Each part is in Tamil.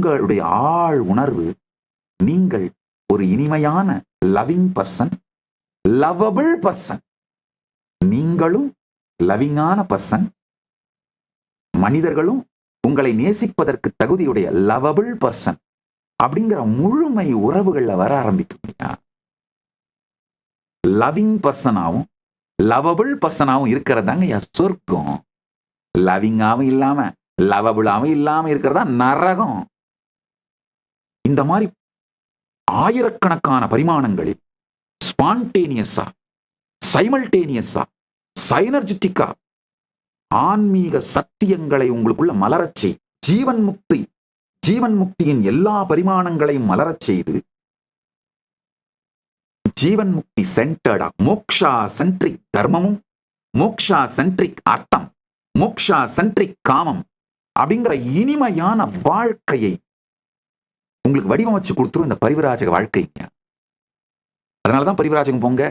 உங்களுடைய ஆழ் உணர்வு நீங்கள் ஒரு இனிமையான லவ்விங் பர்சன், லவ்வபிள் பர்சன். நீங்களும் லவ்விங்கான பர்சன், மனிதர்களும் உங்களை நேசிப்பதற்கு தகுதியுடைய லவ்வபிள் பர்சன் அப்படிங்கிற முழுமை உறவுகள்ல வர ஆரம்பிக்கும். லவ்விங் பர்சனாவும் லவ்வபிள் பர்சனாவும் இருக்கிறதாங்க சொர்க்கம். லவ்விங்காவும் இல்லாம லவ்வபிளாவும் இல்லாம இருக்கிறதா நரகம். இந்த மாதிரி ஆயிரக்கணக்கான பரிமாணங்களில் ஸ்பான்டேனியஸா, சைமல்டேனியஸா, சைனர்ஜிட்டிக்கா ஆன்மீக சத்தியங்களை உங்களுக்குள்ள மலரச் செய், ஜீவன் முக்தியின் எல்லா பரிமாணங்களையும் மலரச் செய்து, ஜீவன் முக்தி சென்டர்டா, மோக்ஷா சென்ட்ரிக் தர்மமும், மோக்ஷா சென்ட்ரிக் அர்த்தம், மோக்ஷா சென்ட்ரிக் காமம் அப்படிங்கிற இனிமையான வாழ்க்கையை உங்களுக்கு வடிவமைச்சு கொடுத்துரும் இந்த பரிவிராஜக வாழ்க்கைங்க. அதனாலதான் பரிவிராஜகம் போங்க.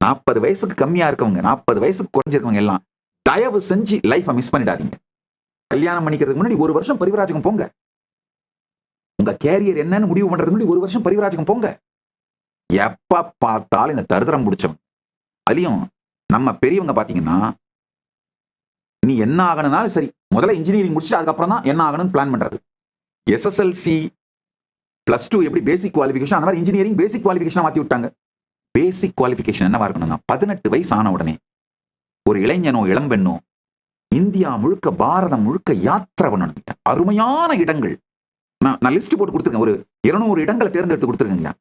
40 வயசுக்கு கம்மியா இருக்கவங்க, 40 வயசுக்கு குறைஞ்சிருக்கவங்க எல்லாம் தயவு செஞ்சு லைஃபை மிஸ் பண்ணிடாதீங்க. கல்யாணம் பண்ணிக்கிறதுக்கு முன்னாடி 1 வருஷம் பரிவிராஜகம் போங்க. உங்க கேரியர் என்னன்னு முடிவு பண்றதுக்கு முன்னாடி 1 வருஷம் பரிவிராஜகம் போங்க. எப்ப பார்த்தாலும் இந்த தருதரம் பிடிச்சவங்க, அதுலயும் நம்ம பெரியவங்க பாத்தீங்கன்னா, நீ என்ன ஆகணும்னாலும் சரி, முதல்ல இன்ஜினியரிங் முடிச்சுட்டு அதுக்கப்புறம் தான் என்ன ஆகணும்னு பிளான் பண்றது. SSLC +2 எப்படி பேசிக் குவாலிஃபிகேஷன், அந்த மாதிரி இன்ஜினியரிங் பேசிக் குவாலிஃபிகேஷன் மாத்தி விட்டாங்க. பேசிக் குவாலிஃபிகேஷன் என்னவா இருக்கணும்னா, 18 வயசு ஆன உடனே ஒரு இளைஞனோ இளம்பெண்ணோ இந்தியா முழுக்க, பாரதம் முழுக்க யாத்திரை பண்ணணும். அருமையான இடங்கள் நான் லிஸ்ட் போட்டு கொடுத்துருக்கேன். ஒரு 200 இடங்களை தேர்ந்தெடுத்து கொடுத்துருக்கேங்க.